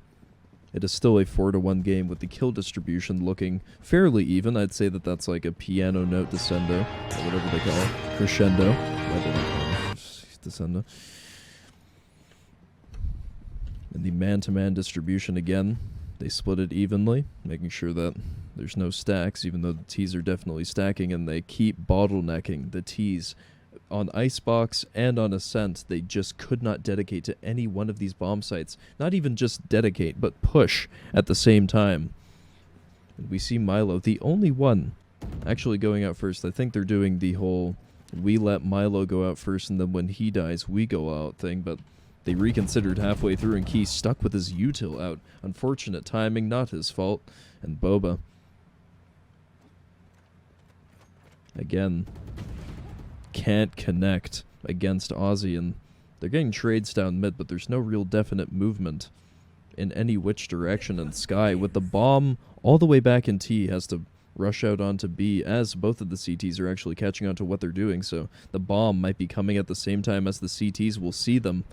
it is still a 4-1 game with the kill distribution looking fairly even. I'd say that that's like a piano note descendo, or whatever they call it, crescendo. Why did I call it descendo? And the man-to-man distribution again, they split it evenly, making sure that there's no stacks, even though the T's are definitely stacking, and they keep bottlenecking the T's. On Icebox and on Ascent, they just could not dedicate to any one of these bomb sites. Not even just dedicate, but push at the same time. And we see Milo, the only one actually going out first. I think they're doing the whole, we let Milo go out first, and then when he dies, we go out thing, but they reconsidered halfway through, and Key stuck with his util out. Unfortunate timing, not his fault. And Boba, again, can't connect against Aussie, and they're getting trades down mid, but there's no real definite movement in any which direction. And Sky, with the bomb all the way back in T, has to rush out onto B, as both of the CTs are actually catching on to what they're doing, so the bomb might be coming at the same time as the CTs will see them.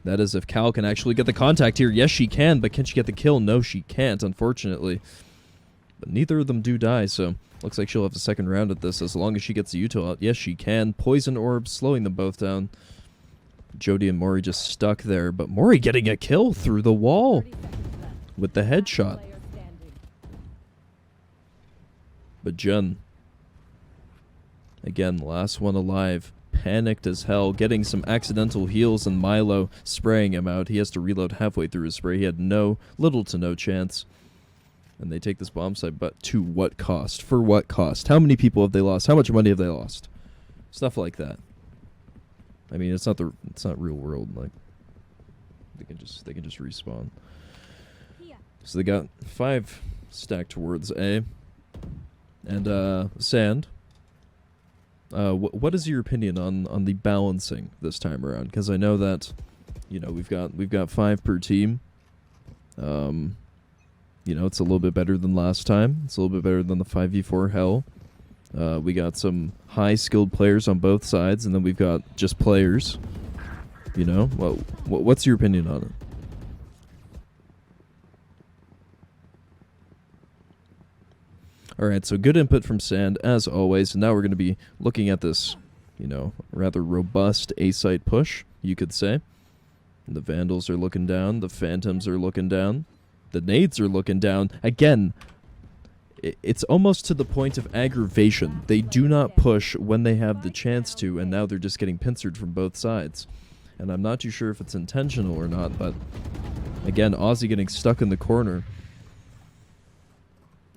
That is if Cal can actually get the contact here. Yes, she can, but can she get the kill? No, she can't, unfortunately. But neither of them do die, so looks like she'll have a second round at this as long as she gets the util out. Yes, she can. Poison orb, slowing them both down. Jody and Mori just stuck there, but Mori getting a kill through the wall with the headshot. But Jun, again, last one alive, panicked as hell, getting some accidental heals, and Milo spraying him out. He has to reload halfway through his spray. He had little to no chance. And they take this bomb site, but to what cost? For what cost? How many people have they lost? How much money have they lost? Stuff like that. I mean, it's not real world. Like, they can just respawn. So they got 5 stacked towards A. And Sand, what is your opinion on the balancing this time around? Because I know that, you know, we've got 5 per team. You know, it's a little bit better than last time. It's a little bit better than the 5v4 hell. We got some high-skilled players on both sides, and then we've got just players. You know, what's your opinion on it? Alright, so good input from Sand, as always. And now we're going to be looking at this, you know, rather robust A-site push, you could say. And the Vandals are looking down. The Phantoms are looking down. The nades are looking down. Again, it's almost to the point of aggravation. They do not push when they have the chance to, and now they're just getting pincered from both sides. And I'm not too sure if it's intentional or not, but again, Aussie getting stuck in the corner.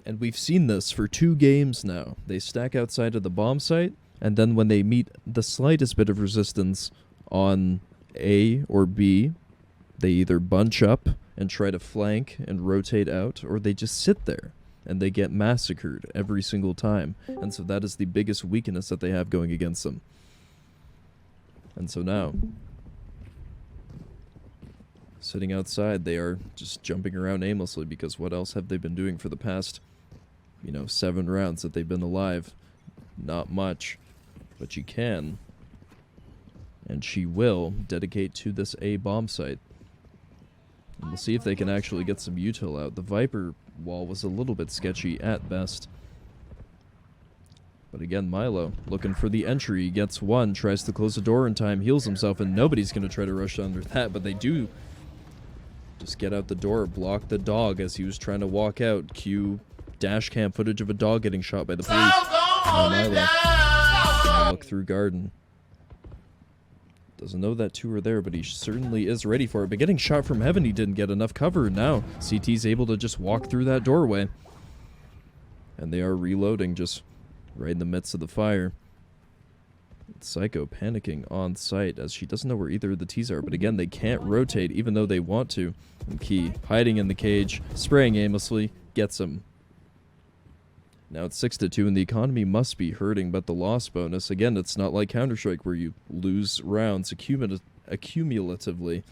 And we've seen this for 2 games now. They stack outside of the bomb site, and then when they meet the slightest bit of resistance on A or B, they either bunch up and try to flank and rotate out, or they just sit there and they get massacred every single time. And so that is the biggest weakness that they have going against them. And so now, sitting outside, they are just jumping around aimlessly, because what else have they been doing for the past, 7 rounds that they've been alive? Not much. But she can, and she will, dedicate to this A bomb site. And we'll see if they can actually get some util out. The Viper wall was a little bit sketchy at best. But again, Milo, looking for the entry, gets one, tries to close the door in time, heals himself, and nobody's going to try to rush under that, but they do just get out the door, block the dog as he was trying to walk out. Cue dash cam footage of a dog getting shot by the police. Now Milo, now look through garden. Doesn't know that two are there, but he certainly is ready for it. But getting shot from heaven, he didn't get enough cover. Now CT's able to just walk through that doorway. And they are reloading just right in the midst of the fire. Psycho panicking on site as she doesn't know where either of the T's are. But again, they can't rotate even though they want to. And Key, hiding in the cage, spraying aimlessly, gets him. Now it's 6-2, and the economy must be hurting, but the loss bonus, again, it's not like Counter-Strike where you lose rounds accumulatively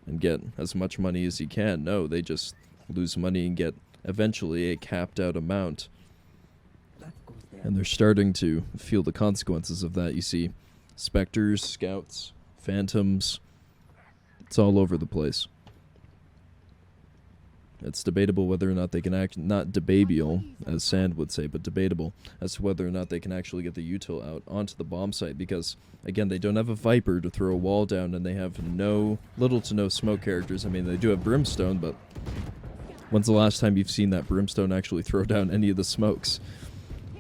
and get as much money as you can. No, they just lose money and get eventually a capped out amount. And they're starting to feel the consequences of that. You see Spectres, Scouts, Phantoms, it's all over the place. It's debatable whether or not they can act, not debabial, as Sand would say, but debatable as to whether or not they can actually get the util out onto the bomb site, because, again, they don't have a Viper to throw a wall down, and they have little to no smoke characters. I mean, they do have Brimstone, but when's the last time you've seen that Brimstone actually throw down any of the smokes?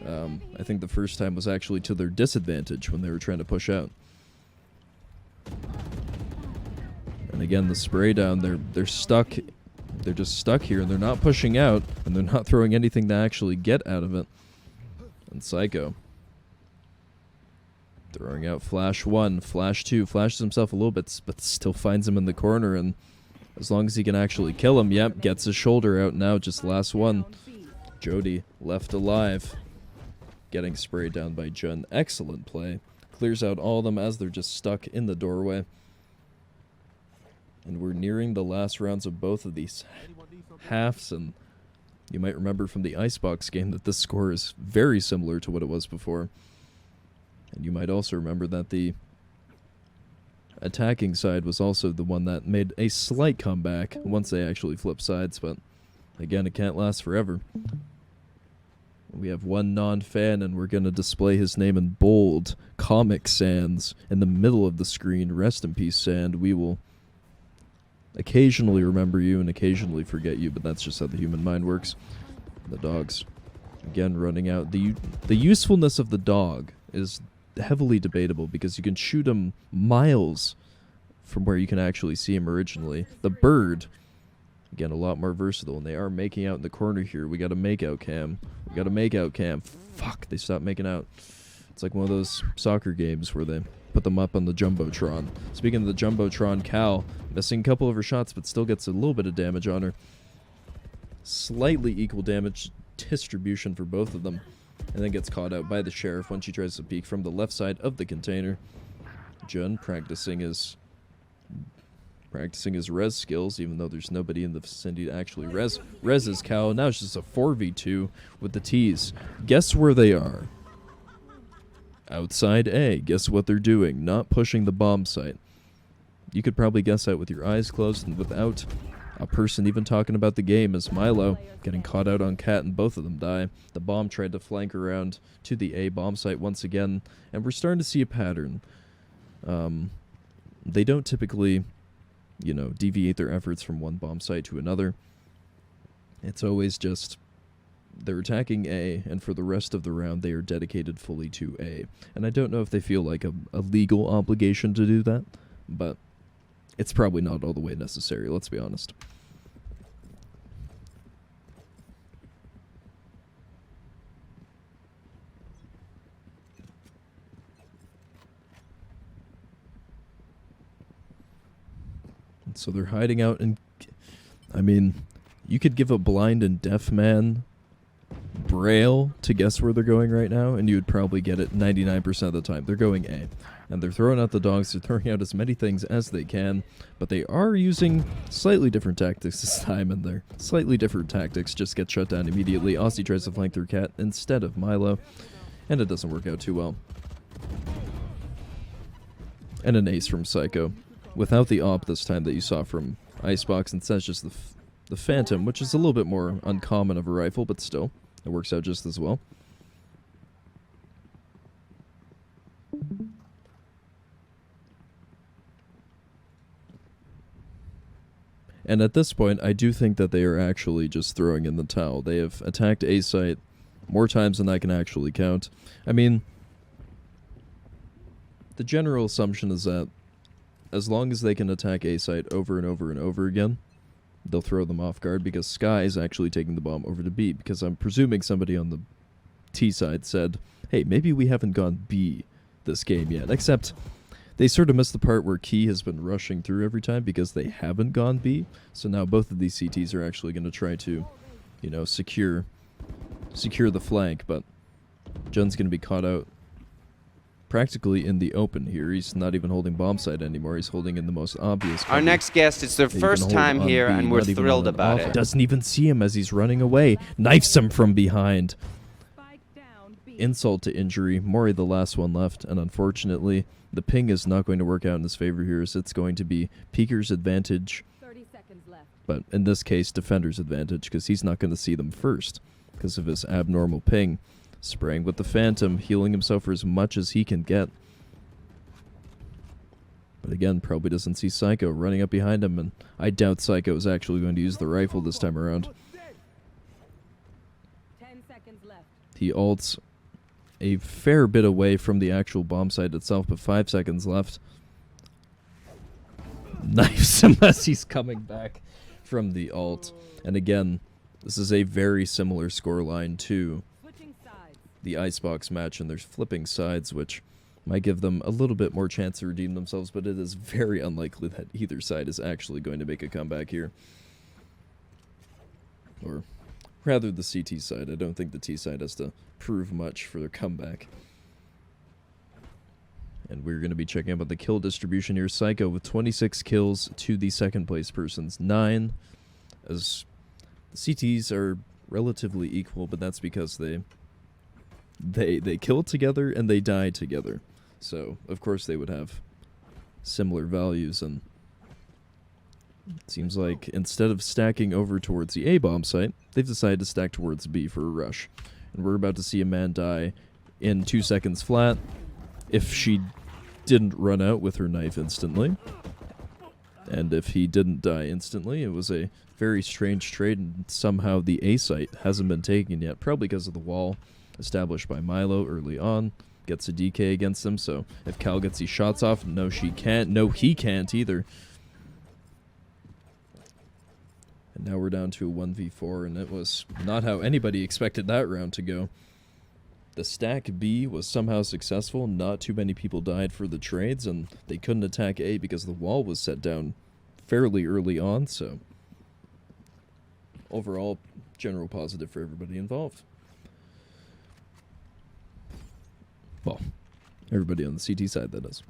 I think the first time was actually to their disadvantage when they were trying to push out. And again, the spray down, they're stuck. They're just stuck here, and they're not pushing out, and they're not throwing anything to actually get out of it. And Psycho throwing out Flash 1, Flash 2, flashes himself a little bit, but still finds him in the corner, and as long as he can actually kill him, yep, gets his shoulder out now, just last one. Jody left alive, getting sprayed down by Jun. Excellent play. Clears out all of them as they're just stuck in the doorway. And we're nearing the last rounds of both of these halves, and you might remember from the Icebox game that this score is very similar to what it was before. And you might also remember that the attacking side was also the one that made a slight comeback once they actually flipped sides, but again, it can't last forever. We have one non-fan, and we're going to display his name in bold, Comic Sans, in the middle of the screen. Rest in peace, Sand. We will occasionally remember you and occasionally forget you, but that's just how the human mind works. The dogs, again, running out. The usefulness of the dog is heavily debatable, because you can shoot him miles from where you can actually see him originally. The bird, again, a lot more versatile, and they are making out in the corner here. We got a make-out cam. We got a make-out cam. Fuck, they stopped making out. It's like one of those soccer games where they put them up on the Jumbotron. Speaking of the Jumbotron, Cal missing a couple of her shots, but still gets a little bit of damage on her. Slightly equal damage distribution for both of them, and then gets caught out by the sheriff when she tries to peek from the left side of the container. Jun practicing his res skills, even though there's nobody in the vicinity to actually res his Cal. Now it's just a 4v2 with the T's. Guess where they are? Outside A. Guess what they're doing? Not pushing the bomb site. You could probably guess that with your eyes closed and without a person even talking about the game, as Milo getting caught out on Cat, and both of them die. The bomb tried to flank around to the A bomb site once again, and we're starting to see a pattern. They don't typically, deviate their efforts from one bomb site to another. It's always just they're attacking A, and for the rest of the round, they are dedicated fully to A. And I don't know if they feel like a legal obligation to do that, but it's probably not all the way necessary, let's be honest. And so they're hiding out, and I mean, you could give a blind and deaf man Braille to guess where they're going right now, and you would probably get it 99% of the time. They're going A. And they're throwing out the dogs, they're throwing out as many things as they can, but they are using slightly different tactics this time, and their slightly different tactics just get shut down immediately. Aussie tries to flank through Cat instead of Milo, and it doesn't work out too well. And an ace from Psycho, without the op this time that you saw from Icebox, instead it's just the Phantom, which is a little bit more uncommon of a rifle, but still, it works out just as well. And at this point, I do think that they are actually just throwing in the towel. They have attacked A site more times than I can actually count. I mean, the general assumption is that as long as they can attack A site over and over and over again, they'll throw them off guard, because Sky is actually taking the bomb over to B, because I'm presuming somebody on the T side said, hey, maybe we haven't gone B this game yet, except they sort of missed the part where Key has been rushing through every time because they haven't gone B, so now both of these CTs are actually going to try to, you know, secure the flank, but Jun's going to be caught out practically in the open here. He's not even holding bomb site anymore. He's holding in the most obvious cover. Our next guest, it's their first time here, and we're thrilled about it. Doesn't even see him as he's running away. Knifes him from behind. Spike down B. Insult to injury. Mori the last one left, and unfortunately, the ping is not going to work out in his favor here, so it's going to be Peeker's advantage, 30 seconds left. but in this case, Defender's advantage, because he's not going to see them first because of his abnormal ping. Spraying with the Phantom, healing himself for as much as he can get. But again, probably doesn't see Psycho running up behind him, and I doubt Psycho is actually going to use the rifle this time around. 10 seconds left. He ults a fair bit away from the actual bomb site itself, but 5 seconds left. Knifes him as he's coming back from the ult. And again, this is a very similar scoreline to Switching sides. the Icebox match, and there's flipping sides, which might give them a little bit more chance to redeem themselves, but it is very unlikely that either side is actually going to make a comeback here. Or rather, the CT side. I don't think the T side has to prove much for their comeback. And we're going to be checking out the kill distribution here. Psycho with 26 kills to the second place person's 9. As the CTs are relatively equal, but that's because they kill together and they die together. So, of course, they would have similar values, and it seems like instead of stacking over towards the A bomb site, they've decided to stack towards B for a rush. And we're about to see a man die in 2 seconds flat if she didn't run out with her knife instantly. And if he didn't die instantly, it was a very strange trade, and somehow the A site hasn't been taken yet, probably because of the wall established by Milo early on. Gets a DK against him, so if Cal gets these shots off, no, she can't. No, he can't either. And now we're down to a 1v4, and it was not how anybody expected that round to go. The stack B was somehow successful. Not too many people died for the trades, and they couldn't attack A because the wall was set down fairly early on, so overall, general positive for everybody involved. Well, everybody on the CT side, that is.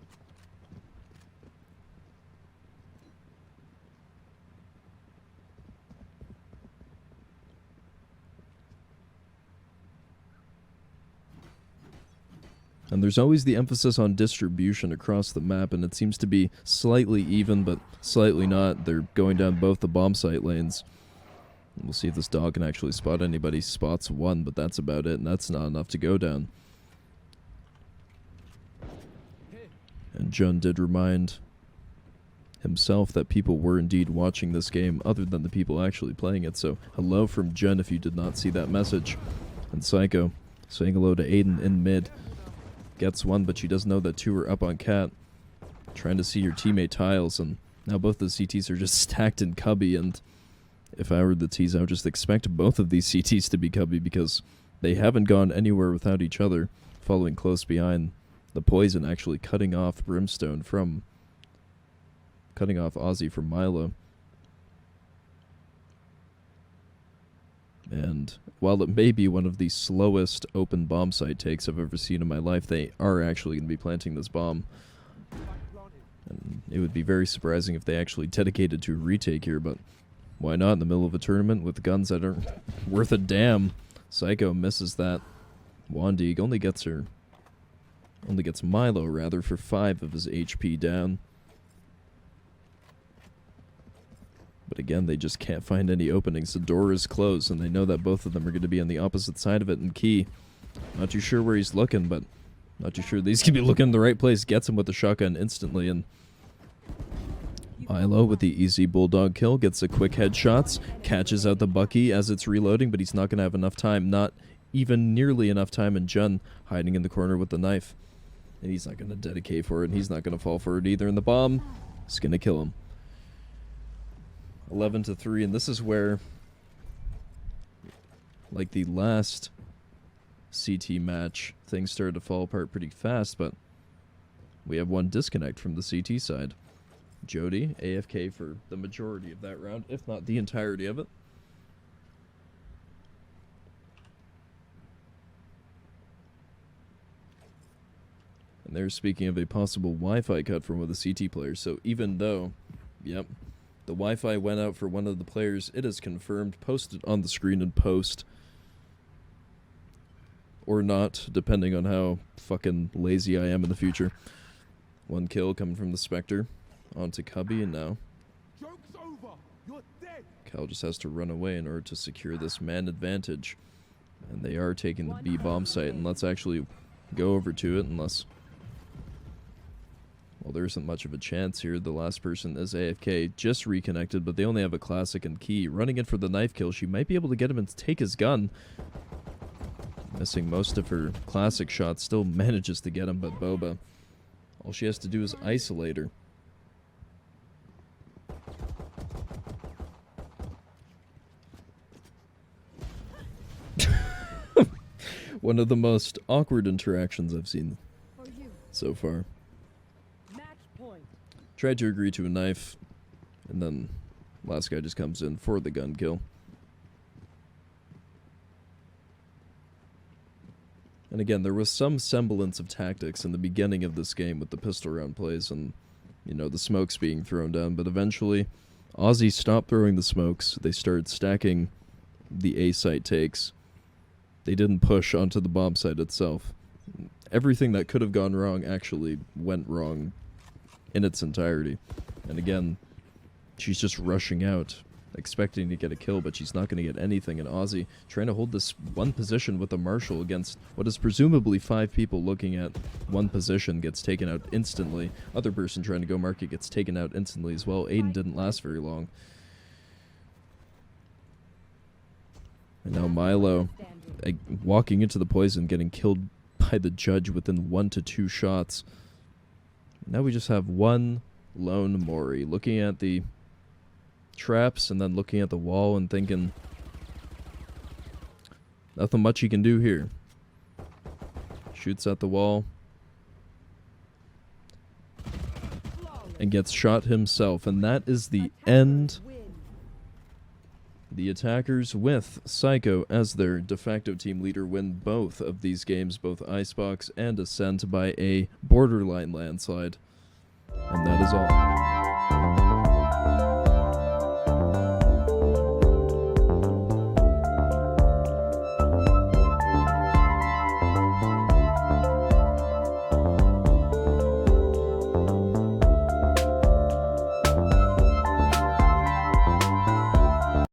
And there's always the emphasis on distribution across the map, and it seems to be slightly even, but slightly not. They're going down both the bomb site lanes. We'll see if this dog can actually spot anybody. Spots one, but that's about it, and that's not enough to go down. And Jun did remind himself that people were indeed watching this game other than the people actually playing it. So hello from Jun if you did not see that message. And Psycho saying hello to Aiden in mid. Gets one, but she doesn't know that two are up on Cat. Trying to see your teammate Tiles, and now both the CTs are just stacked in Cubby, and if I were the Ts, I would just expect both of these CTs to be Cubby because they haven't gone anywhere without each other, following close behind. The poison actually cutting off Brimstone cutting off Ozzy from Milo. And while it may be one of the slowest open bomb site takes I've ever seen in my life, they are actually going to be planting this bomb. And it would be very surprising if they actually dedicated to a retake here, but why not in the middle of a tournament with guns that aren't worth a damn? Psycho misses that. Wandig only gets Milo, rather, for 5 of his HP down. But again, they just can't find any openings. The door is closed, and they know that both of them are going to be on the opposite side of it. And Key, not too sure where he's looking, but not too sure these can be looking in the right place. Gets him with the shotgun instantly, and Milo with the easy bulldog kill gets the quick headshots, catches out the Bucky as it's reloading, but he's not going to have enough time, not even nearly enough time, and Jun hiding in the corner with the knife. And he's not going to dedicate for it, and he's not going to fall for it either, and the bomb is going to kill him. 11-3, and this is where, like the last CT match, things started to fall apart pretty fast, but we have one disconnect from the CT side. Jody, AFK for the majority of that round, if not the entirety of it. And they're speaking of a possible Wi-Fi cut from one of the CT players, so even though, yep, the Wi-Fi went out for one of the players, it is confirmed, posted on the screen in post. Or not, depending on how fucking lazy I am in the future. One kill coming from the Spectre. Onto Cubby, and now Joke's over. You're dead. Cal just has to run away in order to secure this man advantage. And they are taking the B bomb site, and let's actually go over to it, unless, well, there isn't much of a chance here. The last person is AFK, just reconnected, but they only have a classic and Key. Running in for the knife kill, she might be able to get him and take his gun. Missing most of her classic shots, still manages to get him, but Boba, all she has to do is isolate her. One of the most awkward interactions I've seen so far. Match point. Tried to agree to a knife, and then last guy just comes in for the gun kill. And again, there was some semblance of tactics in the beginning of this game with the pistol round plays and, you know, the smokes being thrown down, but eventually Aussie stopped throwing the smokes. They started stacking the A site takes. They didn't push onto the bomb site itself. Everything that could have gone wrong actually went wrong in its entirety. And again, she's just rushing out, expecting to get a kill, but she's not going to get anything. And Aussie trying to hold this one position with a Marshal against what is presumably 5 people looking at one position, gets taken out instantly. Other person trying to go market gets taken out instantly as well. Aiden didn't last very long. And now Milo, walking into the poison, getting killed by the judge within 1 to 2 shots. Now we just have one lone Mori looking at the traps and then looking at the wall and thinking, nothing much he can do here. Shoots at the wall and gets shot himself, and that is the end. The attackers, with Psycho as their de facto team leader, win both of these games, both Icebox and Ascent, by a borderline landslide. And that is all.